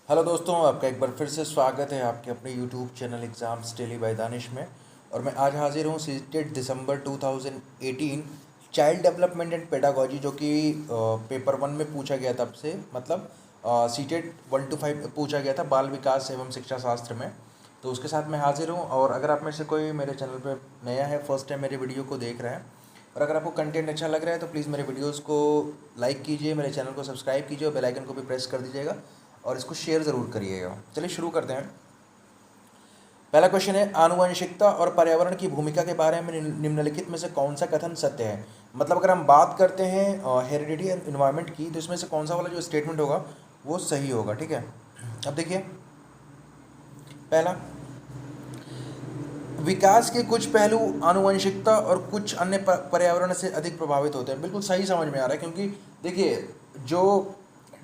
Hello दोस्तों, आपका एक बार फिर से स्वागत है आपके अपने YouTube channel exams daily by Danish में। और मैं आज हाजिर हूँ CTET December 2018 child development and pedagogy, जो कि पेपर 1 में पूछा गया था। तब से मतलब सीटेड 1 to 5 पूछा गया था बाल विकास एवं शिक्षा शास्त्र में। तो उसके साथ मैं हाजिर हूँ। और अगर आप में से कोई मेरे चैनल पर नया है, फर्स्ट टाइम मेरे वीडियो को देख रहा है, और अगर आपको कंटेंट अच्छा लग रहा है तो प्लीज़ मेरे वीडियोस को लाइक कीजिए, मेरे चैनल को सब्सक्राइब कीजिए और बेल आइकन को भी प्रेस कर दीजिएगा और इसको शेयर ज़रूर करिएगा। चलिए शुरू करते हैं। पहला क्वेश्चन है, आनुवंशिकता और पर्यावरण की भूमिका के बारे में निम्नलिखित में से कौन सा कथन सत्य है। मतलब अगर हम बात करते हैं हेरिडिटी एंड इन्वायरमेंट की, तो इसमें से कौन सा वाला जो स्टेटमेंट होगा वो सही होगा। ठीक है, अब देखिए पहला, विकास के कुछ पहलू आनुवंशिकता और कुछ अन्य पर्यावरण से अधिक प्रभावित होते हैं। बिल्कुल सही समझ में आ रहा है, क्योंकि देखिए जो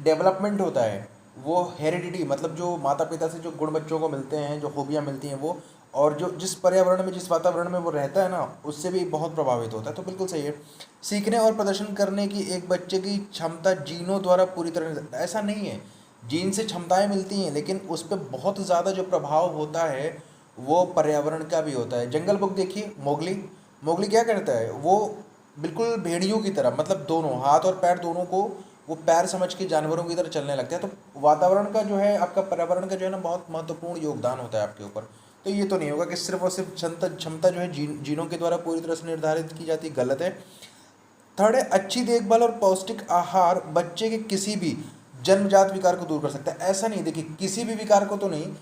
डेवलपमेंट होता है वो हेरिडिटी, मतलब जो माता पिता से जो गुण बच्चों को मिलते हैं, जो खूबियाँ मिलती हैं वो, और जो जिस पर्यावरण में जिस वातावरण में वो रहता है ना, उससे भी बहुत प्रभावित होता है। तो बिल्कुल सही है। सीखने और प्रदर्शन करने की एक बच्चे की क्षमता जीनों द्वारा पूरी तरह, ऐसा नहीं है। जीन से क्षमताएं मिलती हैं, लेकिन उस पर बहुत ज़्यादा जो प्रभाव होता है वो पर्यावरण का भी होता है। जंगल बुक देखिए, मोगली। मोगली क्या करता है, वो बिल्कुल भेड़ियों की तरह, मतलब दोनों हाथ और पैर दोनों को वो पैर समझ के जानवरों की तरह चलने लगता है। तो वातावरण का जो है, आपका पर्यावरण का जो है ना, बहुत महत्वपूर्ण योगदान होता है आपके ऊपर। तो ये तो नहीं होगा कि सिर्फ और सिर्फ क्षमता क्षमता जो है जीनों के द्वारा पूरी तरह से निर्धारित की जाती, गलत है। थर्ड है, अच्छी देखभाल और पौष्टिक आहार बच्चे के किसी भी जन्मजात विकार को दूर कर सकता है। ऐसा नहीं, देखिए किसी भी विकार को तो नहीं।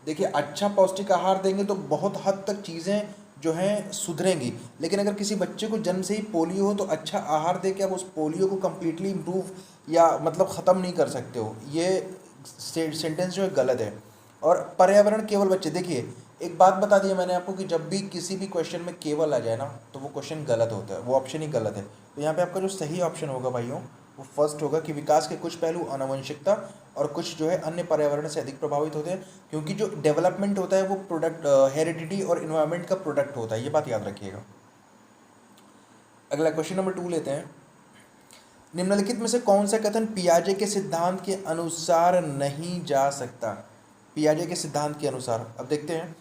देखिए अच्छा पौष्टिक आहार देंगे तो बहुत हद तक चीज़ें जो हैं सुधरेंगी, लेकिन अगर किसी बच्चे को जन्म से ही पोलियो हो तो अच्छा आहार दे के आप उस पोलियो को कम्प्लीटली इम्प्रूव या मतलब ख़त्म नहीं कर सकते हो। ये सेंटेंस जो है गलत है। और पर्यावरण केवल बच्चे, देखिए एक बात बता दी है मैंने आपको कि जब भी किसी भी क्वेश्चन में केवल आ जाए ना, तो वो क्वेश्चन गलत होता है, वो ऑप्शन ही गलत है। तो यहाँ पे आपका जो सही ऑप्शन होगा भाइयों, वो फर्स्ट होगा कि विकास के कुछ पहलू आनुवंशिकता और कुछ जो है अन्य पर्यावरण से अधिक प्रभावित होते हैं, क्योंकि जो डेवलपमेंट होता है वो प्रोडक्ट हेरिडिटी और इन्वायरमेंट का प्रोडक्ट होता है। ये बात याद रखिएगा। अगला क्वेश्चन नंबर 2 लेते हैं। निम्नलिखित में से कौन सा कथन पियाजे के सिद्धांत के अनुसार नहीं जा सकता। पियाजे के सिद्धांत के अनुसार, अब देखते हैं।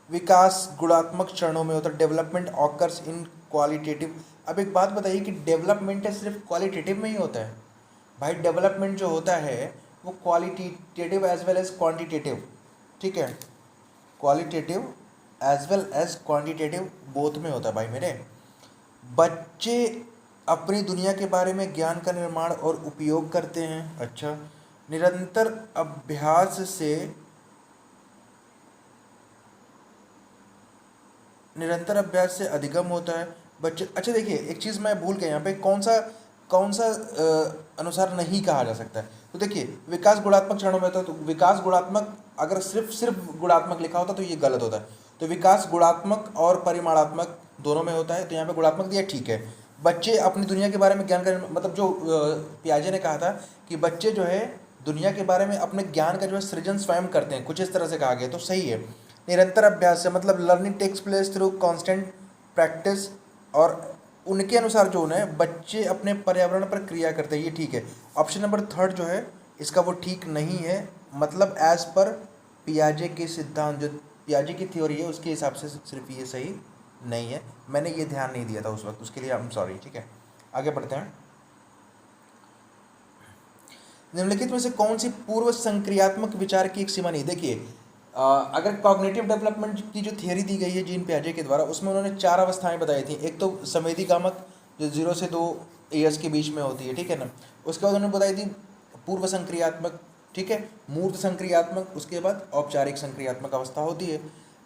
विकास गुणात्मक चरणों में होता है, डेवलपमेंट ऑकर्स इन क्वालिटेटिव। अब एक बात बताइए कि डेवलपमेंट है सिर्फ क्वालिटेटिव में ही होता है। भाई डेवलपमेंट जो होता है वो qualitative as well as quantitative, ठीक है, qualitative as well as quantitative both में होता है भाई मेरे। बच्चे अपनी दुनिया के बारे में ज्ञान का निर्माण और उपयोग करते हैं। अच्छा, निरंतर अभ्यास से अधिगम होता है बच्चे। अच्छा देखिए एक चीज़ मैं भूल गया, यहाँ पे कौन सा अनुसार नहीं कहा जा सकता है। तो देखिए विकास गुणात्मक क्षणों में होता है, तो विकास गुणात्मक अगर सिर्फ गुणात्मक लिखा होता तो ये गलत होता है। तो विकास गुणात्मक और परिमाणात्मक दोनों में होता है, तो यहाँ पे गुणात्मक दिया, ठीक है। बच्चे अपनी दुनिया के बारे में ज्ञान का, मतलब जो पियाजे ने कहा था कि बच्चे जो है दुनिया के बारे में अपने ज्ञान का जो है सृजन स्वयं करते हैं, कुछ इस तरह से कहा गया, तो सही है। निरंतर अभ्यास से मतलब learning takes place through constant practice, और उनके अनुसार जो है बच्चे अपने पर्यावरण पर क्रिया करते हैं, ये ठीक है। ऑप्शन नंबर थर्ड जो है इसका वो ठीक नहीं है, मतलब एज पर पियाजे के सिद्धांत, जो पियाजे की थ्योरी है उसके हिसाब से सिर्फ ये सही नहीं है। मैंने ये ध्यान नहीं दिया था उस वक्त, उसके लिए आई एम सॉरी। ठीक है, आगे बढ़ते हैं। निम्नलिखित में से कौन सी पूर्व संक्रियात्मक विचार की एक सीमा नहीं। देखिए अगर कॉग्निटिव डेवलपमेंट की जो थियरी दी गई है जीन पियाजे के द्वारा, उसमें उन्होंने 4 अवस्थाएं बताई थी। एक तो संवेदीकामक, जो 0 से 2 ईयर्स के बीच में होती है, ठीक है ना। उसके बाद उन्होंने बताई थी पूर्व संक्रियात्मक, ठीक है, मूर्त संक्रियात्मक, उसके बाद औपचारिक संक्रियात्मक अवस्था होती है।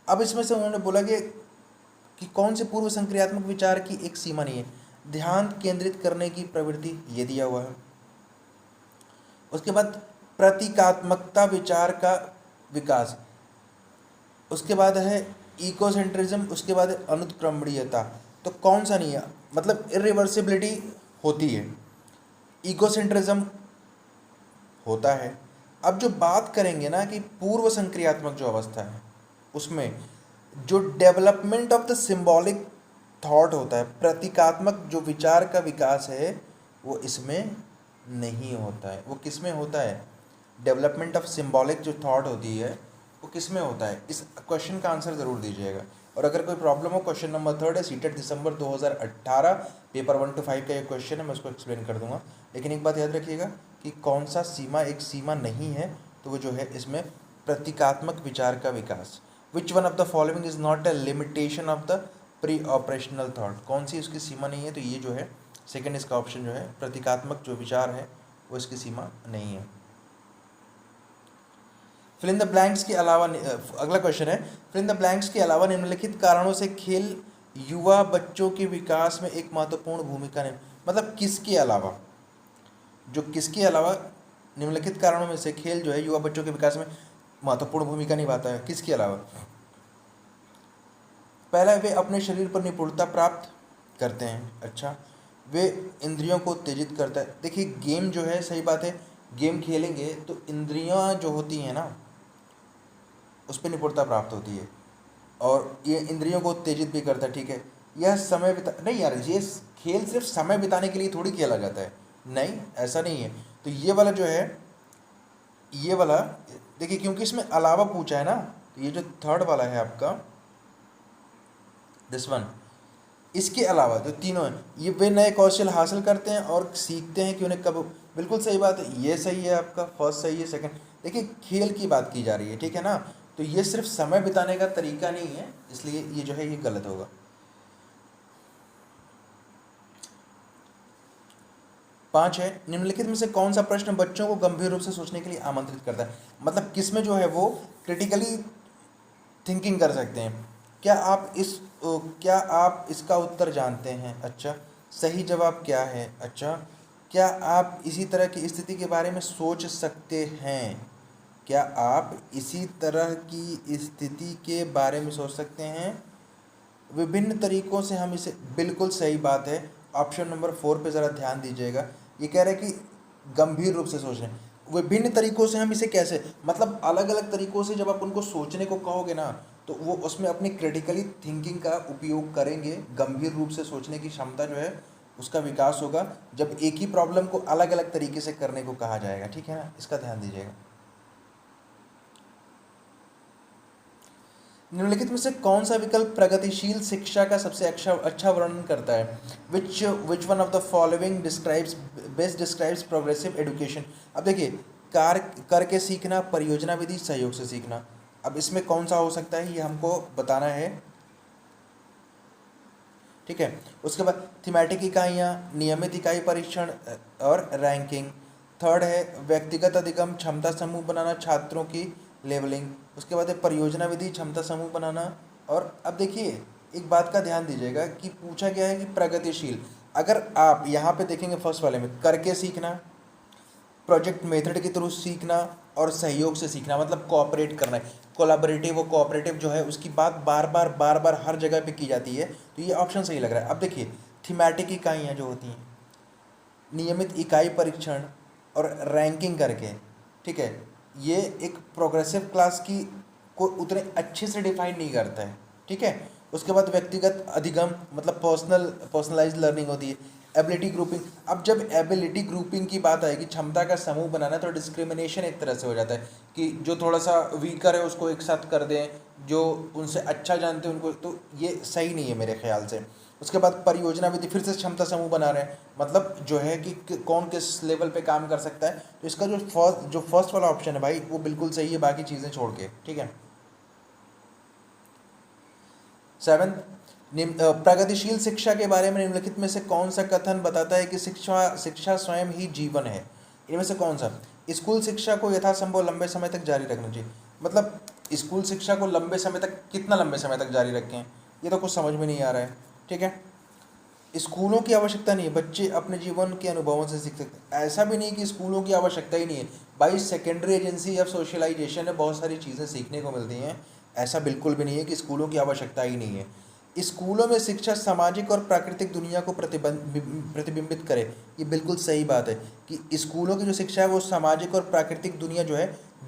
अब इसमें से उन्होंने बोला कि कौन से पूर्व संक्रियात्मक विचार की एक सीमा नहीं है। ध्यान केंद्रित करने की प्रवृत्ति, ये दिया हुआ है। उसके बाद प्रतीकात्मकता विचार का विकास, उसके बाद है इकोसेंट्रिज्म, उसके बाद है अनुत्क्रमणीयता। तो कौन सा नहीं है, मतलब इरिवर्सिबिलिटी होती है, इकोसेंट्रिज्म होता है। अब जो बात करेंगे ना कि पूर्व संक्रियात्मक जो अवस्था है, उसमें जो development of the symbolic thought होता है, प्रतीकात्मक जो विचार का विकास है, वो इसमें नहीं होता है। वो किस में होता है, डेवलपमेंट ऑफ सिंबॉलिक जो थॉट होती है वो किस में होता है, इस क्वेश्चन का आंसर ज़रूर दीजिएगा। और अगर कोई प्रॉब्लम हो, क्वेश्चन नंबर 3 है, सीटेट दिसंबर 2018 पेपर 1 to 5 का एक क्वेश्चन है, मैं उसको एक्सप्लेन कर दूंगा। लेकिन एक बात याद रखिएगा कि कौन सा सीमा एक सीमा नहीं है, तो वो जो है इसमें प्रतीकात्मक विचार का विकास। Which one of the following is not a limitation of the pre operational thought, कौन सी उसकी सीमा नहीं है, तो ये जो है सेकंड इसका ऑप्शन जो है, प्रतीकात्मक जो विचार है वो इसकी सीमा नहीं है। फिल इन द ब्लैंक्स के अलावा, अगला क्वेश्चन है, फिल इन द ब्लैंक्स के अलावा निम्नलिखित कारणों से खेल युवा बच्चों के विकास में एक महत्वपूर्ण भूमिका नहीं, मतलब किसके अलावा, जो किसके अलावा निम्नलिखित कारणों में से खेल जो है युवा बच्चों के विकास में महत्वपूर्ण भूमिका निभाता है, किसके अलावा। पहला, वे अपने शरीर पर निपुणता प्राप्त करते हैं। अच्छा, वे इंद्रियों को उत्तेजित करता है। देखिए गेम जो है, सही बात है, गेम खेलेंगे तो इंद्रियां जो होती हैं ना उस पर निपुणता प्राप्त होती है, और ये इंद्रियों को उत्तेजित भी करता है। ठीक है, यह समय बिता नहीं यार, ये खेल सिर्फ समय बिताने के लिए थोड़ी खेला जाता है, नहीं ऐसा नहीं है। तो ये वाला जो है, ये वाला देखिए, क्योंकि इसमें अलावा पूछा है ना, तो ये जो थर्ड वाला है आपका, दिस वन, इसके अलावा जो तीनों हैं, ये वे नए कौशल हासिल करते हैं और सीखते हैं कि उन्हें कब, बिल्कुल सही बात है, ये सही है आपका, फर्स्ट सही है, सेकंड। देखिए खेल की बात की जा रही है, ठीक है ना, तो ये सिर्फ समय बिताने का तरीका नहीं है, इसलिए ये जो है ये गलत होगा। 5 है, निम्नलिखित में से कौन सा प्रश्न बच्चों को गंभीर रूप से सोचने के लिए आमंत्रित करता है, मतलब किसमें जो है वो क्रिटिकली थिंकिंग कर सकते हैं। क्या आप इसका उत्तर जानते हैं। अच्छा, सही जवाब क्या है। अच्छा, क्या आप इसी तरह की स्थिति के बारे में सोच सकते हैं, क्या आप इसी तरह की स्थिति के बारे में सोच सकते हैं। विभिन्न तरीकों से हम इसे, बिल्कुल सही बात है, ऑप्शन नंबर 4 पे ज़रा ध्यान दीजिएगा। ये कह रहे हैं कि गंभीर रूप से सोचें, विभिन्न तरीकों से हम इसे कैसे, मतलब अलग अलग तरीकों से जब आप उनको सोचने को कहोगे ना, तो वो उसमें अपनी क्रिटिकली थिंकिंग का उपयोग करेंगे, गंभीर रूप से सोचने की क्षमता जो है उसका विकास होगा जब एक ही प्रॉब्लम को अलग अलग तरीके से करने को कहा जाएगा। ठीक है ना, इसका ध्यान दीजिएगा। निम्नलिखित में से कौन सा विकल्प प्रगतिशील शिक्षा का सबसे अच्छा वर्णन करता है। विच one of the following describes best describes progressive education. अब देखिए, करके सीखना, परियोजना विधि, सहयोग से सीखना। अब इसमें कौन सा हो सकता है ये हमको बताना है। ठीक है, उसके बाद थीमेटिक इकाइयाँ, नियमित इकाई परीक्षण और रैंकिंग। थर्ड है व्यक्तिगत अधिगम, क्षमता समूह बनाना, छात्रों की लेवलिंग। उसके बाद है परियोजना विधि, क्षमता समूह बनाना। और अब देखिए एक बात का ध्यान दीजिएगा कि पूछा गया है कि प्रगतिशील, अगर आप यहाँ पे देखेंगे फर्स्ट वाले में करके सीखना, प्रोजेक्ट मेथड के थ्रू सीखना और सहयोग से सीखना, मतलब कोऑपरेट करना है, कोलैबोरेटिव और कोऑपरेटिव जो है उसकी बात बार बार हर जगह पे की जाती है, तो ये ऑप्शन सही लग रहा है। अब देखिए थीमेटिक इकाइयाँ जो होती हैं, नियमित इकाई परीक्षण और रैंकिंग करके, ठीक है, ये एक प्रोग्रेसिव क्लास की को उतने अच्छे से डिफाइन नहीं करता है। ठीक है, उसके बाद व्यक्तिगत अधिगम, मतलब पर्सनलाइज्ड लर्निंग होती है। एबिलिटी ग्रुपिंग, अब जब एबिलिटी ग्रुपिंग की बात आएगी, क्षमता का समूह बनाना, तो डिस्क्रिमिनेशन एक तरह से हो जाता है कि जो थोड़ा सा वीकर है उसको एक साथ कर दें, जो उनसे अच्छा जानते हैं उनको, तो ये सही नहीं है मेरे ख्याल से। उसके बाद परियोजना विधि, फिर से क्षमता समूह बना रहे हैं, मतलब जो है कि कौन किस लेवल पे काम कर सकता है, तो इसका जो फर्स्ट वाला ऑप्शन है भाई वो बिल्कुल सही है, बाकी चीज़ें छोड़ के। ठीक है, 7, प्रगतिशील शिक्षा के बारे में निम्नलिखित में से कौन सा कथन बताता है कि शिक्षा स्वयं ही जीवन है। इनमें से कौन सा। स्कूल शिक्षा को यथासंभव लंबे समय तक जारी रखना चाहिए, मतलब स्कूल शिक्षा को लंबे समय तक, कितना लंबे समय तक जारी रखें, ये तो कुछ समझ में नहीं आ रहा है। ठीक है, स्कूलों की आवश्यकता नहीं है, बच्चे अपने जीवन के अनुभवों से सीख सकते हैं। ऐसा भी नहीं कि स्कूलों की आवश्यकता ही नहीं है भाई, सेकेंडरी एजेंसी ऑफ सोशलाइजेशन है, बहुत सारी चीज़ें सीखने को मिलती हैं। ऐसा बिल्कुल भी नहीं है कि स्कूलों की आवश्यकता ही नहीं है। स्कूलों में शिक्षा सामाजिक और प्राकृतिक दुनिया को प्रतिबिंबित करे, ये बिल्कुल सही बात है कि स्कूलों की जो शिक्षा है वो सामाजिक और प्राकृतिक दुनिया जो है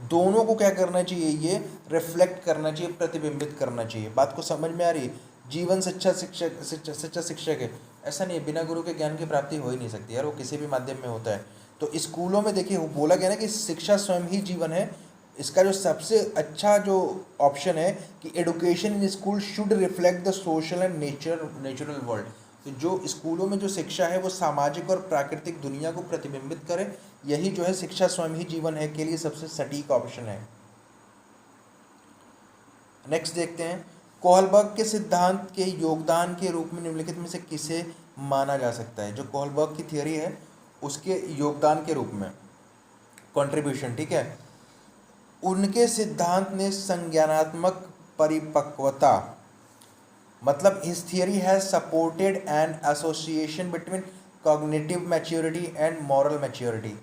दोनों को क्या करना चाहिए, ये रिफ्लेक्ट करना चाहिए, प्रतिबिंबित करना चाहिए। बात को समझ में आ रही है। जीवन सच्चा शिक्षक है, ऐसा नहीं है, बिना गुरु के ज्ञान की प्राप्ति हो ही नहीं सकती यार, वो किसी भी माध्यम में होता है। तो स्कूलों में देखिए वो बोला गया ना कि शिक्षा स्वयं ही जीवन है। इसका जो सबसे अच्छा जो ऑप्शन है कि education in school should reflect the social and natural world. तो जो स्कूलों में जो शिक्षा है वो सामाजिक और प्राकृतिक दुनिया को प्रतिबिंबित करे, यही जो है शिक्षा स्वयं ही जीवन है के लिए सबसे सटीक ऑप्शन है। नेक्स्ट देखते हैं, कोहलबर्ग के सिद्धांत के योगदान के रूप में निम्नलिखित में से किसे माना जा सकता है। जो कोहलबर्ग की थियोरी है उसके योगदान के रूप में, कंट्रीब्यूशन, ठीक है, उनके सिद्धांत ने संज्ञानात्मक परिपक्वता, मतलब his theory has supported an association between cognitive maturity and moral maturity.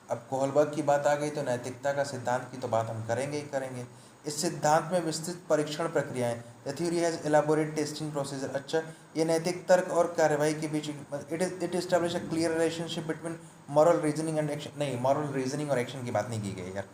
अब कोहलबर्ग की बात आ गई तो नैतिकता का सिद्धांत की तो बात हम करेंगे ही करेंगे। इस सिद्धांत में विस्तृत परीक्षण प्रक्रियाएं, the theory has elaborate testing procedure. अच्छा, ये नैतिक तर्क और कार्यवाही के बीच it establish a clear relationship between moral reasoning and action. नहीं, मॉरल रीजनिंग और एक्शन की बात नहीं की गई यार।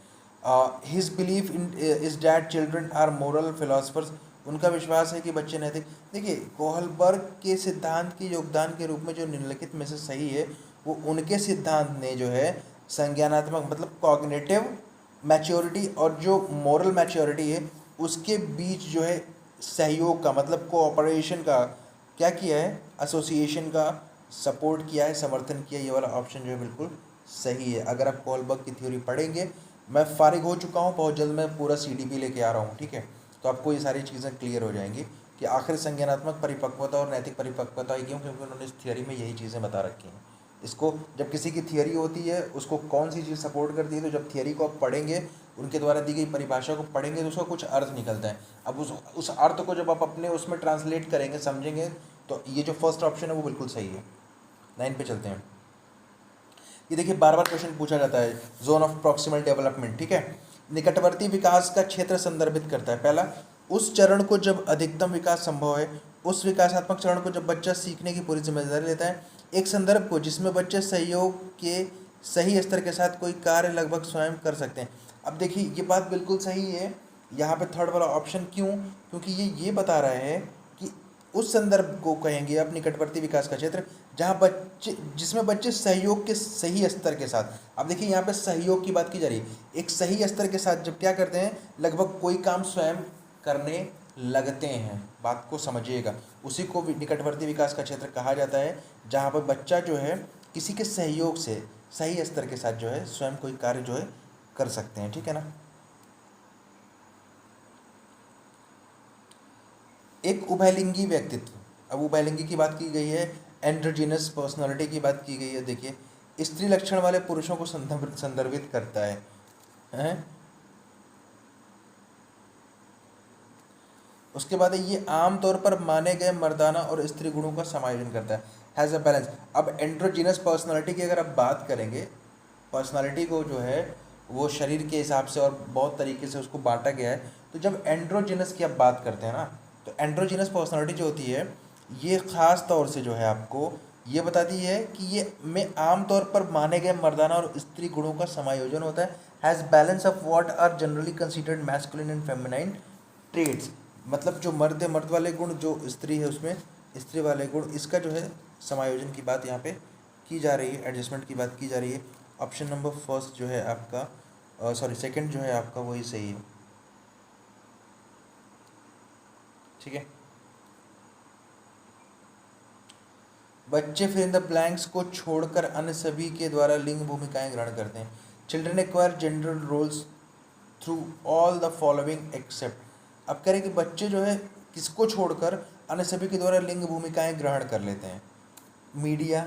His belief in is that children are moral philosophers. उनका विश्वास है कि बच्चे नैतिक। देखिए, कोहलबर्ग के सिद्धांत के योगदान के रूप में जो निम्नलिखित में से सही है वो उनके सिद्धांत ने जो है संज्ञानात्मक मतलब कॉग्निटिव मैच्योरिटी और जो मॉरल मैच्योरिटी है उसके बीच जो है सहयोग का मतलब कोऑपरेशन का क्या किया है, एसोसिएशन का सपोर्ट किया है, समर्थन किया। ये वाला ऑप्शन जो है बिल्कुल सही है। अगर आप कोहलबर्ग की थ्योरी पढ़ेंगे, मैं फारिग हो चुका हूँ, बहुत जल्द मैं पूरा CDP लेके आ रहा हूँ, ठीक है, तो आपको ये सारी चीज़ें क्लियर हो जाएंगी कि आखिर संज्ञानात्मक परिपक्वता और नैतिक परिपक्वता ही क्यों, क्योंकि उन्होंने इस थियरी में यही चीज़ें बता रखी हैं। इसको जब किसी की थियरी होती है उसको कौन सी चीज़ सपोर्ट करती है, तो जब थियरी को आप पढ़ेंगे, उनके द्वारा दी गई परिभाषा को पढ़ेंगे तो उसका कुछ अर्थ निकलता है। अब उस अर्थ को जब आप अपने उसमें ट्रांसलेट करेंगे, समझेंगे, तो ये जो फर्स्ट ऑप्शन है वो बिल्कुल सही है। 9 पे चलते हैं। ये देखिए बार बार क्वेश्चन पूछा जाता है, जोन ऑफ प्रॉक्सिमल डेवलपमेंट, ठीक है, निकटवर्ती विकास का क्षेत्र संदर्भित करता है। पहला, उस चरण को जब अधिकतम विकास संभव है, उस विकासात्मक चरण को जब बच्चा सीखने की पूरी जिम्मेदारी लेता है। एक संदर्भ को जिसमें बच्चे सहयोग के सही स्तर के साथ कोई कार्य लगभग स्वयं कर सकते हैं। अब देखिए ये बात बिल्कुल सही है यहाँ पे थर्ड वाला ऑप्शन। क्यों? क्योंकि ये बता रहा है कि उस संदर्भ को कहेंगे आप निकटवर्ती विकास का क्षेत्र जहाँ बच्चे जिसमें बच्चे सहयोग के सही स्तर के साथ। अब देखिए यहाँ पे सहयोग की बात की जा रही है, एक सही स्तर के साथ जब क्या करते हैं, लगभग कोई काम स्वयं करने लगते हैं। बात को समझिएगा, उसी को निकटवर्ती विकास का क्षेत्र कहा जाता है जहाँ पर बच्चा जो है किसी के सहयोग से सही स्तर के साथ जो है स्वयं कोई कार्य जो है कर सकते हैं, ठीक है ना। एक उभयलिंगी व्यक्तित्व, अब उभयलिंगी की बात की गई है, एंड्रोजिनस पर्सनालिटी की बात की गई है। देखिए स्त्री लक्षण वाले पुरुषों को संदर्भित करता है? उसके बाद ये आमतौर पर माने गए मर्दाना और स्त्री गुणों का समायोजन करता है, हैज़ अ बैलेंस। अब एंड्रोजिनस पर्सनालिटी की अगर आप बात करेंगे, पर्सनालिटी को जो है वो शरीर के हिसाब से और बहुत तरीके से उसको बांटा गया है। तो जब एंड्रोजिनस की आप बात करते हैं ना, तो एंड्रोजिनस पर्सनालिटी जो होती है ये ख़ास तौर से जो है आपको ये बताती है कि ये में आमतौर पर माने गए मर्दाना और स्त्री गुणों का समायोजन होता है। Has balance of what are generally considered masculine and feminine traits, मतलब जो मर्द है मर्द वाले गुण, जो स्त्री है उसमें स्त्री वाले गुण, इसका जो है समायोजन की बात यहाँ पे की जा रही है, एडजस्टमेंट की बात की जा रही है। ऑप्शन नंबर फर्स्ट जो है आपका सेकंड जो है आपका वही सही है, ठीक है। बच्चे फिर इन द ब्लैंक्स को छोड़कर अन्य सभी के द्वारा लिंग भूमिकाएं ग्रहण करते हैं। Children acquire gender roles through all the following except. अब कह रहे हैं कि बच्चे जो है किसको छोड़कर अन्य सभी के द्वारा लिंग भूमिकाएं ग्रहण कर लेते हैं, मीडिया,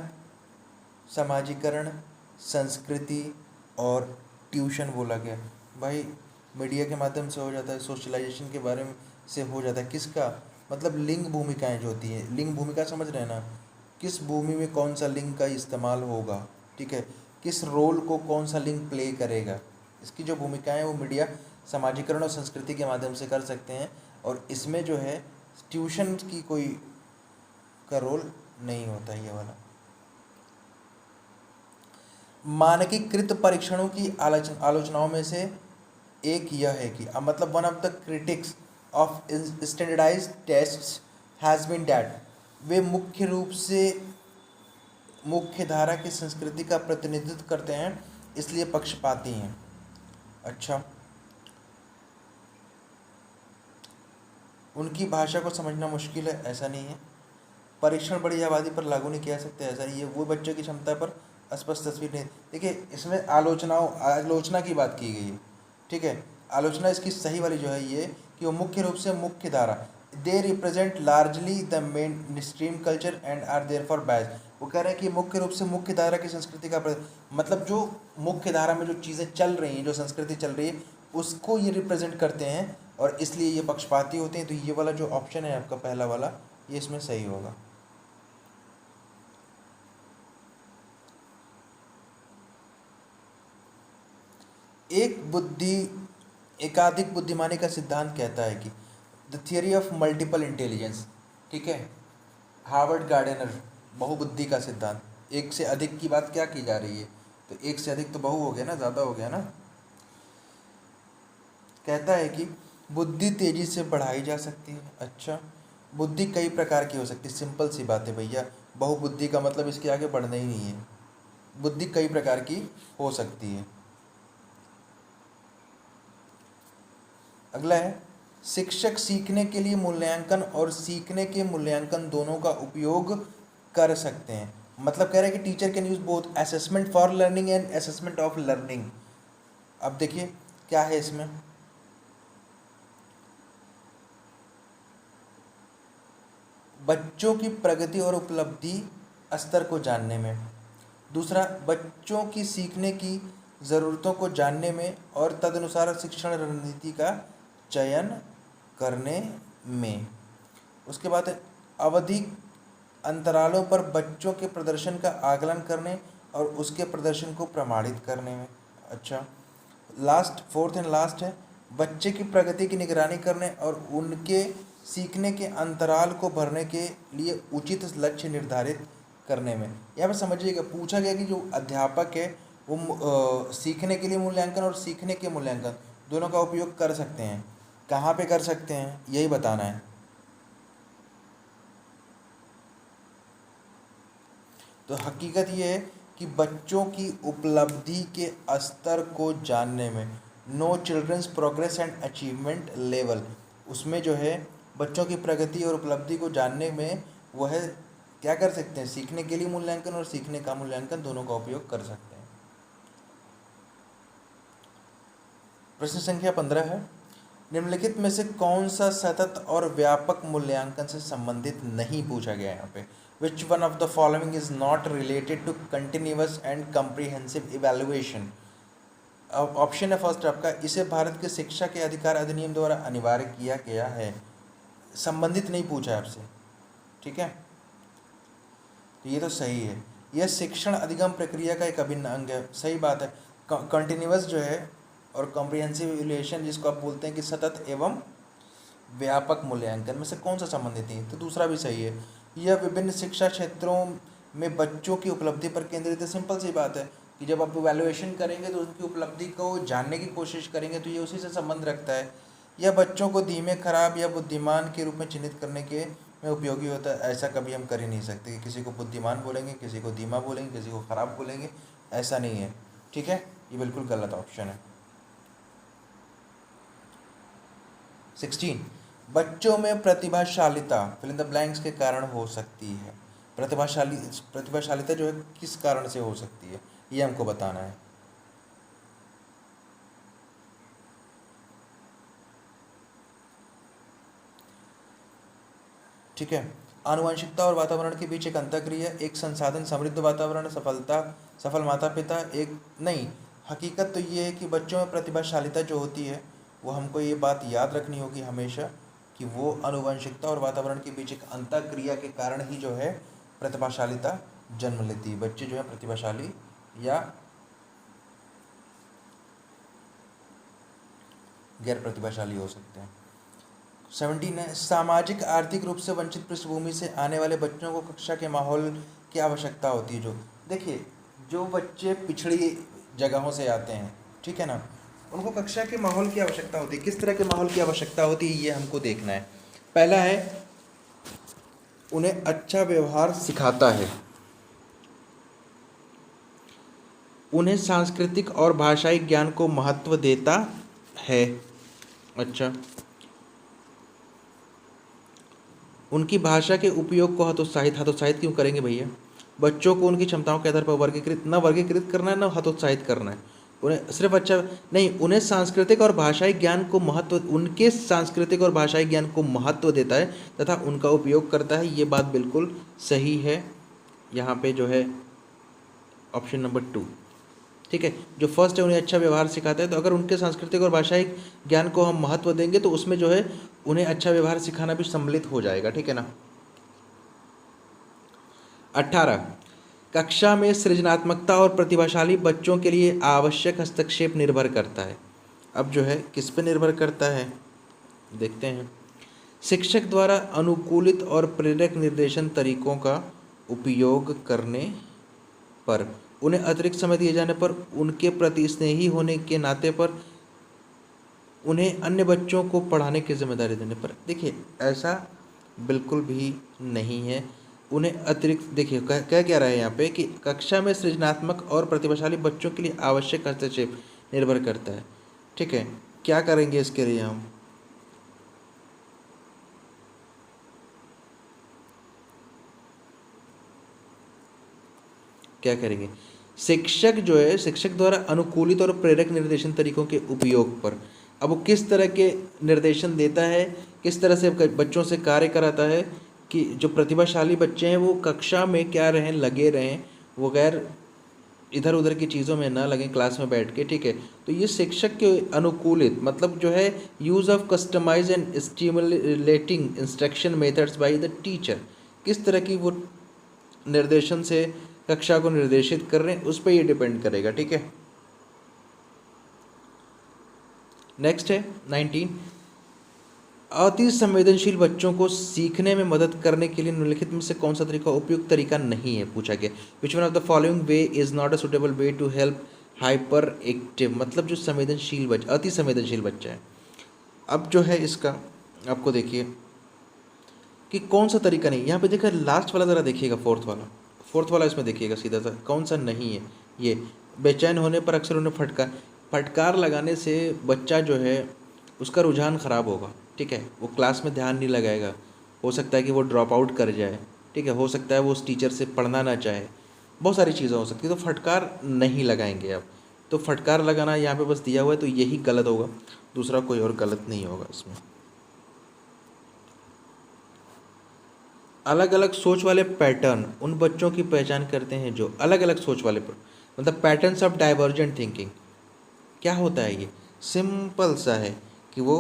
समाजीकरण, संस्कृति और ट्यूशन बोला गया। भाई मीडिया के माध्यम से हो जाता है, सोशलाइजेशन के बारे में से हो जाता है, किसका मतलब लिंग भूमिकाएं जो होती हैं, लिंग भूमिका समझ रहे हैं ना, किस भूमि में कौन सा लिंग का इस्तेमाल होगा, ठीक है, किस रोल को कौन सा लिंग प्ले करेगा, इसकी जो भूमिकाएं वो मीडिया, समाजीकरण और संस्कृति के माध्यम से कर सकते हैं। और इसमें जो है ट्यूशन की कोई का रोल नहीं होता ये वाला। मानकीकृत परीक्षणों की आलोचनाओं में से एक यह है कि मतलब one of the critics of standardised tests has been that वे मुख्य रूप से मुख्य धारा की संस्कृति का प्रतिनिधित्व करते हैं, इसलिए पक्षपाती हैं। अच्छा, उनकी भाषा को समझना मुश्किल है, ऐसा नहीं है। परीक्षण बड़ी आबादी पर लागू नहीं किया जा सकते, ऐसा नहीं है। वो बच्चों की क्षमता पर स्पष्ट तस्वीर नहीं। देखिए, इसमें आलोचना की बात की गई है, ठीक है। आलोचना इसकी सही वाली जो है ये कि वो मुख्य रूप से मुख्य धारा, they represent largely the main stream culture and are therefore biased. वो कह रहे हैं कि मुख्य रूप से मुख्य धारा की संस्कृति का मतलब जो मुख्य धारा में जो चीज़ें चल रही हैं, जो संस्कृति चल रही है, उसको ये रिप्रेजेंट करते हैं और इसलिए ये पक्षपाती होते हैं। तो ये वाला जो ऑप्शन है आपका पहला वाला, ये इसमें सही होगा। एकाधिक बुद्धिमानी का सिद्धांत कहता है कि the theory of multiple intelligence, ठीक है, हार्वर्ड गार्डनर, बहुबुद्धि का सिद्धांत। एक से अधिक की बात क्या की जा रही है, तो एक से अधिक तो बहु हो गया ना, ज़्यादा हो गया ना। कहता है कि बुद्धि तेजी से बढ़ाई जा सकती है। अच्छा, बुद्धि कई प्रकार की हो सकती है, सिंपल सी बात है भैया, बहुबुद्धि का मतलब इसके आगे बढ़ना ही नहीं है। बुद्धि कई प्रकार की हो सकती है। अगला है, शिक्षक सीखने के लिए मूल्यांकन और सीखने के मूल्यांकन दोनों का उपयोग कर सकते हैं। मतलब कह रहे हैं कि teacher can use both assessment for learning and assessment of learning. अब देखिए क्या है इसमें, बच्चों की प्रगति और उपलब्धि स्तर को जानने में। दूसरा, बच्चों की सीखने की ज़रूरतों को जानने में और तदनुसार शिक्षण रणनीति का चयन करने में। उसके बाद अवधि अंतरालों पर बच्चों के प्रदर्शन का आकलन करने और उसके प्रदर्शन को प्रमाणित करने में। अच्छा, फोर्थ एंड लास्ट है, बच्चे की प्रगति की निगरानी करने और उनके सीखने के अंतराल को भरने के लिए उचित लक्ष्य निर्धारित करने में। यहाँ पर समझिएगा, पूछा गया कि जो अध्यापक है वो सीखने के लिए मूल्यांकन और सीखने के मूल्यांकन दोनों का उपयोग कर सकते हैं। कहाँ पे कर सकते हैं, यही बताना है। तो हकीकत ये है कि बच्चों की उपलब्धि के स्तर को जानने में, know children's progress and achievement level, उसमें जो है बच्चों की प्रगति और उपलब्धि को जानने में वह क्या कर सकते हैं, सीखने के लिए मूल्यांकन और सीखने का मूल्यांकन दोनों का उपयोग कर सकते हैं। प्रश्न संख्या 15 है, निम्नलिखित में से कौन सा सतत और व्यापक मूल्यांकन से संबंधित नहीं, पूछा गया है यहाँ पे। Which one of the following is not related to continuous and comprehensive evaluation. Option है फर्स्ट आपका, इसे भारत के शिक्षा के अधिकार अधिनियम द्वारा अनिवार्य किया गया है। संबंधित नहीं पूछा है आपसे, ठीक है, तो ये तो सही है। यह शिक्षण अधिगम प्रक्रिया का एक अभिन्न अंग है, सही बात है। कंटिन्यूअस जो है और कॉम्प्रिहेंसिव इवैल्यूएशन जिसको आप बोलते हैं कि सतत एवं व्यापक मूल्यांकन में से कौन सा संबंधित नहीं, तो दूसरा भी सही है। यह विभिन्न शिक्षा क्षेत्रों में बच्चों की उपलब्धि पर केंद्रित है। सिंपल सी बात है कि जब आप इवैल्यूएशन करेंगे तो उनकी उपलब्धि को जानने की कोशिश करेंगे, तो ये उसी से संबंध रखता है। यह बच्चों को धीमे, खराब या बुद्धिमान के रूप में चिन्हित करने के में उपयोगी होता है। ऐसा कभी हम कर ही नहीं सकते कि किसी को बुद्धिमान बोलेंगे, किसी को धीमा बोलेंगे, किसी को खराब बोलेंगे, ऐसा नहीं है, ठीक है। ये बिल्कुल गलत ऑप्शन है। 16, बच्चों में प्रतिभाशालिता फिल इन द ब्लैंक्स के कारण हो सकती है। प्रतिभाशालिता जो है किस कारण से हो सकती है, ये हमको बताना है। ठीक है, आनुवंशिकता और वातावरण के बीच एक अंतःक्रिया, एक संसाधन समृद्ध वातावरण, सफल माता पिता, एक नहीं। हकीकत तो ये है कि बच्चों में प्रतिभाशालिता जो होती है वो हमको ये बात याद रखनी होगी हमेशा कि वो आनुवंशिकता और वातावरण के बीच एक अंतःक्रिया के कारण ही जो है प्रतिभाशालिता जन्म लेती है। बच्चे जो है प्रतिभाशाली या गैर प्रतिभाशाली हो सकते हैं। 17 है, सामाजिक आर्थिक रूप से वंचित पृष्ठभूमि से आने वाले बच्चों को कक्षा के माहौल की आवश्यकता होती है। जो देखिए, जो बच्चे पिछड़ी जगहों से आते हैं, ठीक है ना, उनको कक्षा के माहौल की आवश्यकता होती है। किस तरह के माहौल की आवश्यकता होती है ये हमको देखना है। पहला है, उन्हें अच्छा व्यवहार सिखाता है, उन्हें सांस्कृतिक और भाषाई ज्ञान को महत्व देता है। अच्छा, उनकी भाषा के उपयोग को हतोत्साहित क्यों करेंगे भैया? बच्चों को उनकी क्षमताओं के आधार पर वर्गीकृत करना है, ना हतोत्साहित करना है। उन्हें सिर्फ अच्छा नहीं, उन्हें सांस्कृतिक और भाषाई ज्ञान को महत्व उनके सांस्कृतिक और भाषाई ज्ञान को महत्व देता है तथा उनका उपयोग करता है। ये बात बिल्कुल सही है। यहाँ पे जो है ऑप्शन नंबर 2, ठीक है। जो फर्स्ट है उन्हें अच्छा व्यवहार सिखाता है, तो अगर उनके सांस्कृतिक और भाषाई ज्ञान को हम महत्व देंगे तो उसमें जो है उन्हें अच्छा व्यवहार सिखाना भी सम्मिलित हो जाएगा, ठीक है ना। 18, कक्षा में सृजनात्मकता और प्रतिभाशाली बच्चों के लिए आवश्यक हस्तक्षेप निर्भर करता है। अब जो है किस पे निर्भर करता है देखते हैं। शिक्षक द्वारा अनुकूलित और प्रेरक निर्देशन तरीकों का उपयोग करने पर, उन्हें अतिरिक्त समय दिए जाने पर, उनके प्रति स्नेही होने के नाते पर, उन्हें अन्य बच्चों को पढ़ाने की जिम्मेदारी देने पर। देखिए ऐसा बिल्कुल भी नहीं है। उन्हें अतिरिक्त, देखिए क्या रहा है यहाँ पे कि कक्षा में सृजनात्मक और प्रतिभाशाली बच्चों के लिए आवश्यक हस्तक्षेप निर्भर करता है, ठीक है। क्या करेंगे इसके लिए हम? क्या करेंगे? शिक्षक जो है, शिक्षक द्वारा अनुकूलित और प्रेरक निर्देशन तरीकों के उपयोग पर। अब वो किस तरह के निर्देशन देता है, किस तरह से बच्चों से कार्य कराता है कि जो प्रतिभाशाली बच्चे हैं वो कक्षा में क्या रहें, लगे रहें, वो गैर इधर उधर की चीज़ों में ना लगें क्लास में बैठ के, ठीक है। तो ये शिक्षक के अनुकूलित मतलब जो है use of customize and stimulating instruction methods by the teacher, किस तरह की वो निर्देशन से कक्षा को निर्देशित कर रहे हैं उस पर ये डिपेंड करेगा, ठीक है। नेक्स्ट है 19, अति संवेदनशील बच्चों को सीखने में मदद करने के लिए निम्नलिखित में से कौन सा तरीका उपयुक्त तरीका नहीं है, पूछा गया। Which one of the following way is not a suitable way to help hyperactive, मतलब जो संवेदनशील बच्चा, अति संवेदनशील बच्चा है। अब जो है इसका आपको देखिए कि कौन सा तरीका नहीं, यहाँ पे देखा लास्ट वाला ज़रा देखिएगा, फोर्थ वाला इसमें देखिएगा सीधा सा कौन सा नहीं है। ये बेचैन होने पर अक्सर उन्हें फटकार लगाने से बच्चा जो है उसका रुझान ख़राब होगा, ठीक है। वो क्लास में ध्यान नहीं लगाएगा, हो सकता है कि वो ड्रॉप आउट कर जाए, ठीक है। हो सकता है वो उस टीचर से पढ़ना ना चाहे, बहुत सारी चीज़ें हो सकती है। तो फटकार नहीं लगाएंगे आप, तो फटकार लगाना यहाँ पे बस दिया हुआ है तो यही गलत होगा, दूसरा कोई और गलत नहीं होगा इसमें। अलग अलग सोच वाले पैटर्न उन बच्चों की पहचान करते हैं जो अलग अलग सोच वाले मतलब पैटर्न्स ऑफ डाइवर्जेंट थिंकिंग। क्या होता है ये? सिंपल सा है कि वो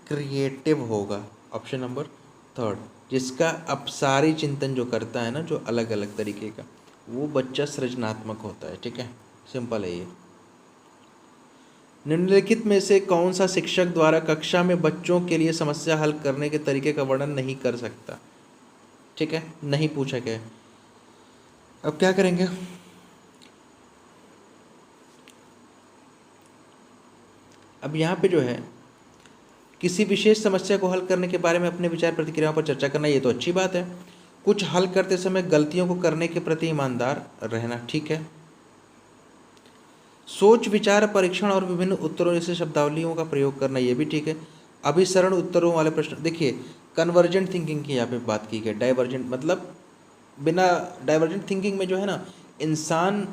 क्रिएटिव होगा, ऑप्शन नंबर 3, जिसका अपसारी चिंतन जो करता है ना, जो अलग अलग तरीके का, वो बच्चा सृजनात्मक होता है, ठीक है। सिंपल है ये। निम्नलिखित में से कौन सा शिक्षक द्वारा कक्षा में बच्चों के लिए समस्या हल करने के तरीके का वर्णन नहीं कर सकता, ठीक है, नहीं पूछा गया है। अब क्या करेंगे? अब यहाँ पे जो है किसी विशेष समस्या को हल करने के बारे में अपने विचार प्रतिक्रियाओं पर चर्चा करना, ये तो अच्छी बात है। कुछ हल करते समय गलतियों को करने के प्रति ईमानदार रहना, ठीक है। सोच विचार परीक्षण और विभिन्न उत्तरों जैसे शब्दावलियों का प्रयोग करना, ये भी ठीक है। अभिसरण उत्तरों वाले प्रश्न, देखिए कन्वर्जेंट थिंकिंग की यहाँ पे बात की गई। डाइवर्जेंट मतलब बिना, डाइवर्जेंट थिंकिंग में जो है ना इंसान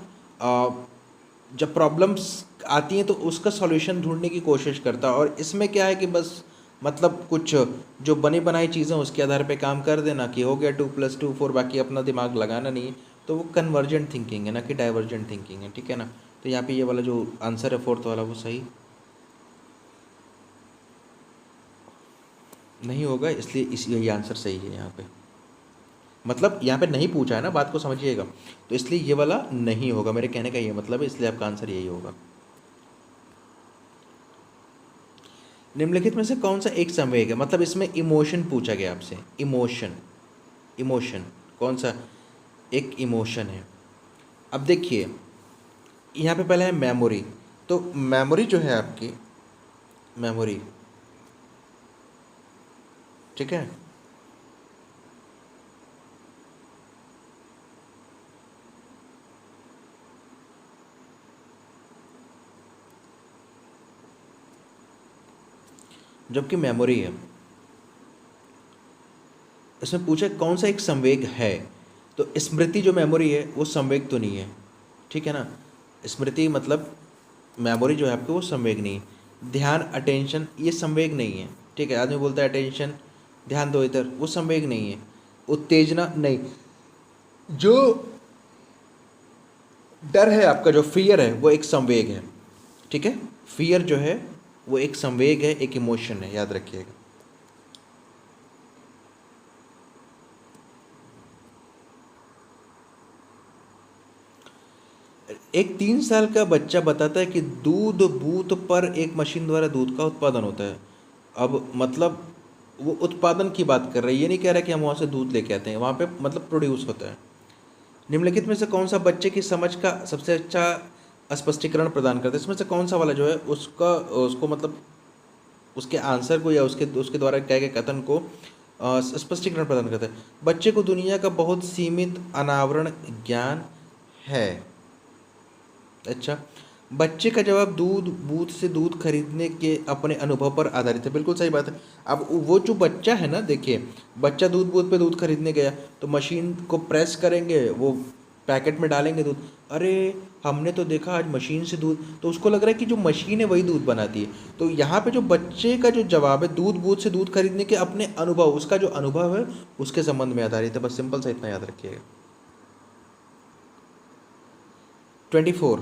जब प्रॉब्लम्स आती हैं तो उसका सॉल्यूशन ढूंढने की कोशिश करता है, और इसमें क्या है कि बस मतलब कुछ जो बनी बनाई चीज़ें उसके आधार पे काम कर देना कि हो गया 2+2 4, बाकी अपना दिमाग लगाना नहीं है, तो वो कन्वर्जेंट थिंकिंग है ना कि डाइवर्जेंट थिंकिंग है, ठीक है ना। तो यहाँ पे ये वाला जो आंसर है 4th वाला वो सही नहीं होगा, इसलिए यही आंसर सही है यहाँ पे। मतलब यहाँ पे नहीं पूछा है ना, बात को समझिएगा, तो इसलिए ये वाला नहीं होगा, मेरे कहने का ये मतलब है, इसलिए आपका आंसर यही होगा। निम्नलिखित में से कौन सा एक संवेग है, मतलब इसमें इमोशन पूछा गया आपसे। इमोशन कौन सा एक इमोशन है? अब देखिए यहाँ पे पहले है मेमोरी, तो मेमोरी जो है आपकी मेमोरी, ठीक है। जबकि मेमोरी है। इसमें पूछा कौन सा एक संवेग है, तो स्मृति जो मेमोरी है वो संवेग तो नहीं है, ठीक है ना। स्मृति मतलब मेमोरी जो है आपकी वो संवेग नहीं है। ध्यान अटेंशन ये संवेग नहीं है, ठीक है। आदमी बोलता है अटेंशन ध्यान दो इधर, वो संवेग नहीं है। उत्तेजना नहीं, जो डर है आपका, जो फियर है वो एक संवेग है, ठीक है। फियर जो है वो एक संवेग है, एक इमोशन है, याद रखिएगा। एक 3 साल का बच्चा बताता है कि दूध बूथ पर एक मशीन द्वारा दूध का उत्पादन होता है। अब मतलब वो उत्पादन की बात कर रहा है, ये नहीं कह रहा कि हम वहाँ से दूध लेके आते हैं, वहाँ पे मतलब प्रोड्यूस होता है। निम्नलिखित में से कौन सा बच्चे की समझ का सबसे अच्छा स्पष्टीकरण प्रदान करता है, इसमें से कौन सा वाला जो है उसका उसको मतलब उसके आंसर को या उसके उसके द्वारा कहे गए कथन को स्पष्टीकरण प्रदान करता है। बच्चे को दुनिया का बहुत सीमित अनावरण ज्ञान है। अच्छा, बच्चे का जवाब दूध बूथ से दूध खरीदने के अपने अनुभव पर आधारित है। बिल्कुल सही बात है। अब वो जो बच्चा है ना, देखिए बच्चा दूध बूथ पे दूध खरीदने गया तो मशीन को प्रेस करेंगे, वो पैकेट में डालेंगे दूध, अरे हमने तो देखा आज मशीन से दूध, तो उसको लग रहा है कि जो मशीन है वही दूध बनाती है। तो यहाँ पे जो बच्चे का जो जवाब है दूध बूथ से दूध खरीदने के अपने अनुभव, उसका जो अनुभव है उसके संबंध में आधारित है। बस सिंपल सा इतना याद रखिएगा। 24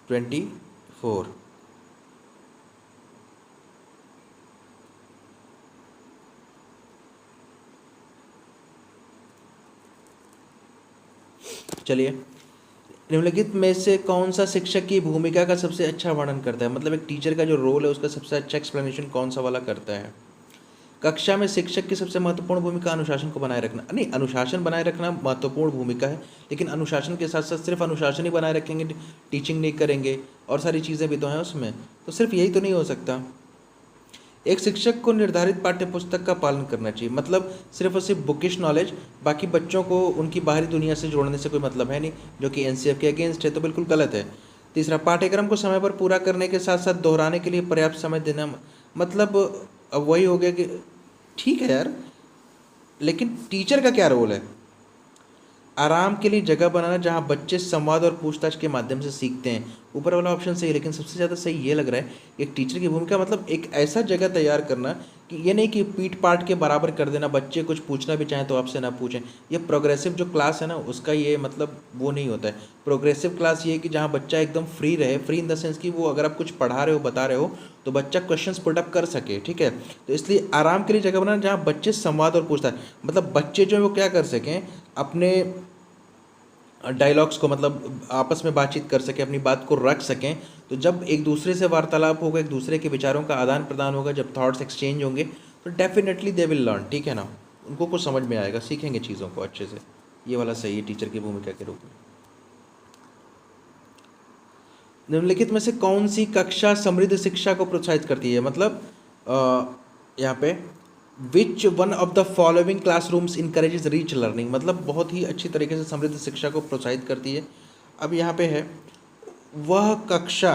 24 चलिए, निम्नलिखित में से कौन सा शिक्षक की भूमिका का सबसे अच्छा वर्णन करता है, मतलब एक टीचर का जो रोल है उसका सबसे अच्छा एक्सप्लेनेशन कौन सा वाला करता है। कक्षा में शिक्षक की सबसे महत्वपूर्ण भूमिका अनुशासन को बनाए रखना। नहीं, अनुशासन बनाए रखना महत्वपूर्ण भूमिका है, लेकिन अनुशासन के साथ साथ सिर्फ अनुशासन ही बनाए रखेंगे, टीचिंग नहीं करेंगे, और सारी चीज़ें भी तो हैं उसमें, तो सिर्फ यही तो नहीं हो सकता। एक शिक्षक को निर्धारित पाठ्य पुस्तक का पालन करना चाहिए, मतलब सिर्फ और सिर्फ बुकिश नॉलेज, बाकी बच्चों को उनकी बाहरी दुनिया से जोड़ने से कोई मतलब है नहीं, जो कि एनसीएफ के अगेंस्ट है, तो बिल्कुल गलत है। तीसरा, पाठ्यक्रम को समय पर पूरा करने के साथ साथ दोहराने के लिए पर्याप्त समय देना, मतलब अब वही हो गया कि ठीक है यार, लेकिन टीचर का क्या रोल है। आराम के लिए जगह बनाना जहाँ बच्चे संवाद और पूछताछ के माध्यम से सीखते हैं, ऊपर वाला ऑप्शन सही है, लेकिन सबसे ज़्यादा सही ये लग रहा है एक टीचर की भूमिका मतलब एक ऐसा जगह तैयार करना कि ये नहीं कि पीट पाट के बराबर कर देना, बच्चे कुछ पूछना भी चाहें तो आपसे ना पूछें। ये प्रोग्रेसिव जो क्लास है ना उसका ये मतलब वो नहीं होता है। प्रोग्रेसिव क्लास ये है कि जहाँ बच्चा एकदम फ्री रहे, फ्री इन द सेंस कि वो अगर आप कुछ पढ़ा रहे हो बता रहे हो तो बच्चा क्वेश्चंस पुटअप कर सके, ठीक है। तो इसलिए आराम के लिए जगह बनाना जहाँ बच्चे संवाद और पूछताछ, मतलब बच्चे जो है वो क्या कर सकें, अपने डायलॉग्स को मतलब आपस में बातचीत कर सकें, अपनी बात को रख सकें। तो जब एक दूसरे से वार्तालाप होगा, एक दूसरे के विचारों का आदान प्रदान होगा, जब थॉट्स एक्सचेंज होंगे तो डेफिनेटली दे विल लर्न, ठीक है ना, उनको कुछ समझ में आएगा, सीखेंगे चीज़ों को अच्छे से। ये वाला सही है टीचर की भूमिका के रूप में। निम्नलिखित में से कौन सी कक्षा समृद्ध शिक्षा को प्रोत्साहित करती है, मतलब यहाँ पे which one of the following classrooms encourages reach learning, मतलब बहुत ही अच्छी तरीके से समृद्ध शिक्षा को प्रोत्साहित करती है। अब यहाँ पे है वह कक्षा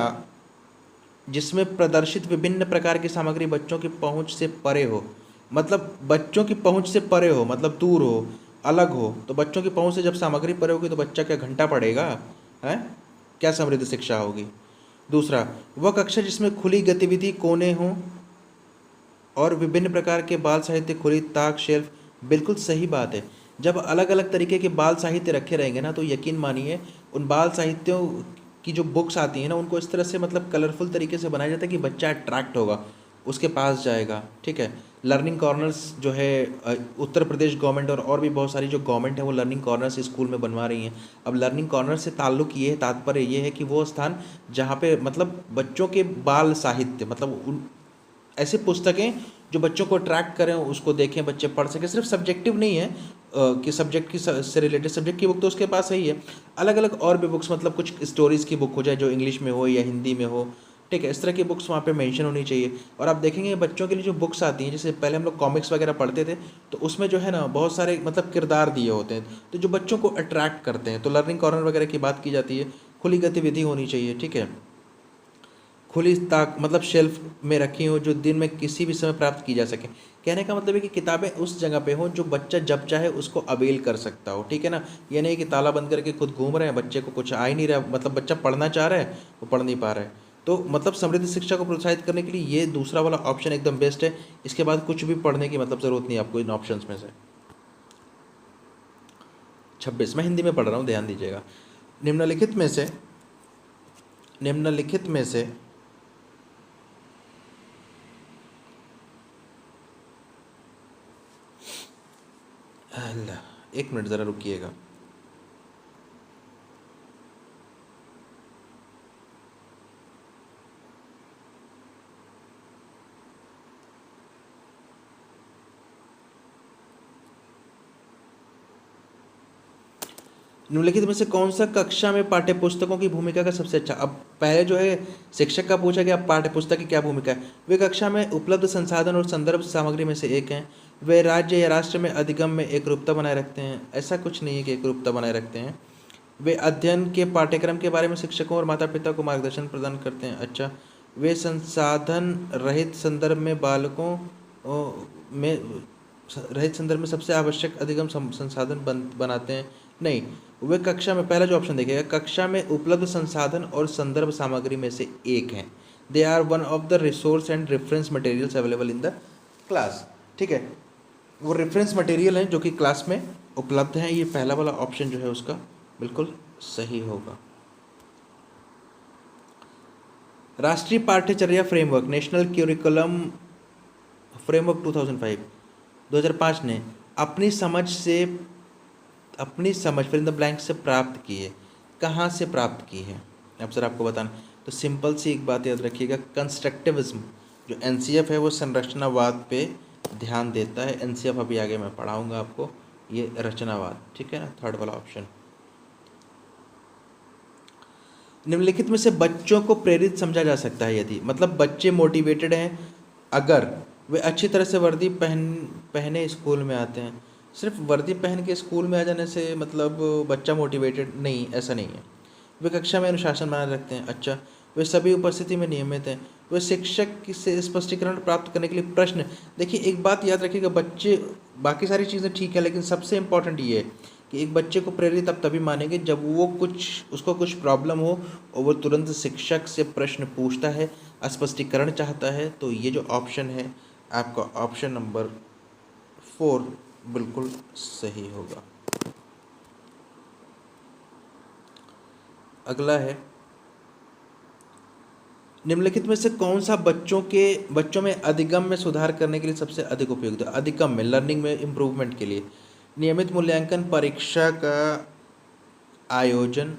जिसमें प्रदर्शित विभिन्न प्रकार की सामग्री बच्चों की पहुंच से परे हो, मतलब बच्चों की पहुंच से परे हो मतलब दूर हो, अलग हो। तो बच्चों की पहुंच से जब सामग्री परे होगी तो बच्चा क्या घंटा पढ़ेगा, है क्या समृद्ध शिक्षा होगी। दूसरा, वह कक्षा जिसमें खुली गतिविधि कोने हों और विभिन्न प्रकार के बाल साहित्य खुली ताक शेल्फ, बिल्कुल सही बात है। जब अलग अलग तरीके के बाल साहित्य रखे रहेंगे ना तो यकीन मानिए उन बाल साहित्यों की जो बुक्स आती हैं ना उनको इस तरह से मतलब कलरफुल तरीके से बनाया जाता है कि बच्चा अट्रैक्ट होगा, उसके पास जाएगा, ठीक है। लर्निंग कॉर्नर्स जो है उत्तर प्रदेश गवर्नमेंट और भी बहुत सारी जो गवर्नमेंट है वो लर्निंग कॉर्नर्स स्कूल में बनवा रही हैं। अब लर्निंग कॉर्नर से ताल्लुक़ ये है, तात्पर्य ये है कि वो स्थान जहाँ पे मतलब बच्चों के बाल साहित्य मतलब उन ऐसी पुस्तकें जो बच्चों को अट्रैक्ट करें, उसको देखें, बच्चे पढ़ सकें। सिर्फ सब्जेक्टिव नहीं है कि सब्जेक्ट की से रिलेटेड सब्जेक्ट की बुक तो उसके पास ही है, अलग अलग और भी बुक्स, मतलब कुछ स्टोरीज़ की बुक हो जाए जो इंग्लिश में हो या हिंदी में हो, ठीक है, इस तरह की बुक्स वहाँ पे मेंशन होनी चाहिए। और आप देखेंगे बच्चों के लिए जो बुक्स आती हैं, जैसे पहले हम लोग कॉमिक्स वगैरह पढ़ते थे तो उसमें जो है ना बहुत सारे मतलब किरदार दिए होते हैं तो जो बच्चों को अट्रैक्ट करते हैं। तो लर्निंग कॉर्नर वगैरह की बात की जाती है, खुली गतिविधि होनी चाहिए, ठीक है। खुली ताक मतलब शेल्फ में रखी हों जो दिन में किसी भी समय प्राप्त की जा सके। कहने का मतलब है कि किताबें उस जगह पे हों जो बच्चा जब चाहे उसको अवेल कर सकता हो, ठीक है ना। ये नहीं कि ताला बंद करके खुद घूम रहे हैं, बच्चे को कुछ आ ही नहीं रहा, मतलब बच्चा पढ़ना चाह रहा है वो पढ़ नहीं पा रहा है। तो मतलब समृद्ध शिक्षा को प्रोत्साहित करने के लिए ये दूसरा वाला ऑप्शन एकदम बेस्ट है। इसके बाद कुछ भी पढ़ने की मतलब ज़रूरत नहीं है आपको इन ऑप्शंस में से। 26 मैं हिंदी में पढ़ रहा हूँ, ध्यान दीजिएगा। निम्नलिखित में से निम्नलिखित में से अल्लाह, एक मिनट ज़रा रुकिएगा। निम्नलिखित में से कौन सा कक्षा में पाठ्य पुस्तकों की भूमिका का सबसे अच्छा। अब पहले जो है शिक्षक का पूछा कि अब पाठ्य पुस्तक की क्या भूमिका है। वे कक्षा में उपलब्ध संसाधन और संदर्भ सामग्री में से एक हैं। वे राज्य या राष्ट्र में अधिगम में एकरूपता बनाए रखते हैं। ऐसा कुछ नहीं है कि एकरूपता बनाए रखते हैं। वे अध्ययन के पाठ्यक्रम के बारे में शिक्षकों और माता पिता को मार्गदर्शन प्रदान करते हैं। अच्छा, वे संसाधन रहित संदर्भ में बालकों में रहित संदर्भ में सबसे आवश्यक अधिगम संसाधन बनाते हैं। नहीं, वे कक्षा में, पहला जो ऑप्शन देखिएगा, कक्षा में उपलब्ध संसाधन और संदर्भ सामग्री में से एक हैं। They are one of the resource and reference materials available in the class. ठीक है, वो रेफरेंस मटेरियल हैं जो कि क्लास में उपलब्ध हैं। ये पहला वाला ऑप्शन जो है उसका बिल्कुल सही होगा। राष्ट्रीय पाठ्यचर्या फ्रेमवर्क, नेशनल क्यूरिकुलम फ्रेमवर्क 2005 ने अपनी समझ फिर इन द ब्लैंक से प्राप्त की है। कहाँ से प्राप्त की है अब सर आपको बताना। तो सिंपल सी एक बात याद रखिएगा, कंस्ट्रक्टिविज्म जो एनसीएफ है वो संरचनावाद पे ध्यान देता है। एनसीएफ अभी आगे मैं पढ़ाऊंगा आपको, ये रचनावाद, ठीक है ना, थर्ड वाला ऑप्शन। निम्नलिखित में से बच्चों को प्रेरित समझा जा सकता है यदि, मतलब बच्चे मोटिवेटेड हैं अगर वे अच्छी तरह से वर्दी पहने स्कूल में आते हैं। सिर्फ वर्दी पहन के स्कूल में आ जाने से मतलब बच्चा मोटिवेटेड नहीं, ऐसा नहीं है। वे कक्षा में अनुशासन बनाए रखते हैं। अच्छा, वे सभी उपस्थिति में नियमित हैं। वे शिक्षक से स्पष्टीकरण प्राप्त करने के लिए प्रश्न, देखिए एक बात याद रखिएगा, बच्चे बाकी सारी चीज़ें ठीक है लेकिन सबसे इम्पॉर्टेंट ये है कि एक बच्चे को प्रेरित आप तभी मानेंगे जब वो उसको कुछ प्रॉब्लम हो और वो तुरंत शिक्षक से प्रश्न पूछता है, स्पष्टीकरण चाहता है। तो ये जो ऑप्शन है आपका ऑप्शन नंबर 4 बिल्कुल सही होगा। अगला है, निम्नलिखित में से कौन सा बच्चों में अधिगम में सुधार करने के लिए सबसे अधिक उपयुक्त है। अधिगम में, लर्निंग में इम्प्रूवमेंट के लिए नियमित मूल्यांकन परीक्षा का आयोजन,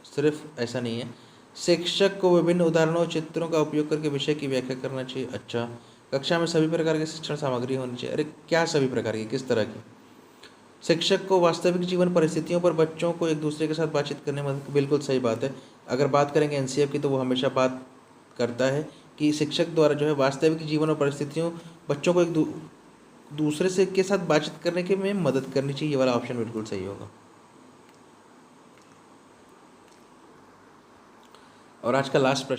सिर्फ ऐसा नहीं है, शिक्षक को विभिन्न उदाहरणों और चित्रों का उपयोग करके विषय की व्याख्या करना चाहिए। अच्छा, कक्षा में सभी प्रकार की शिक्षण सामग्री होनी चाहिए। अरे क्या सभी प्रकार की, किस तरह की। शिक्षक को वास्तविक जीवन परिस्थितियों पर बच्चों को एक दूसरे के साथ बातचीत करने में, बिल्कुल सही बात है। अगर बात करेंगे एनसीएफ की तो वो हमेशा बात करता है कि शिक्षक द्वारा जो है वास्तविक जीवन और परिस्थितियों बच्चों को एक दूसरे से के साथ बातचीत करने के में मदद करनी चाहिए। ये वाला ऑप्शन बिल्कुल सही होगा। और आज का लास्ट प्रश्न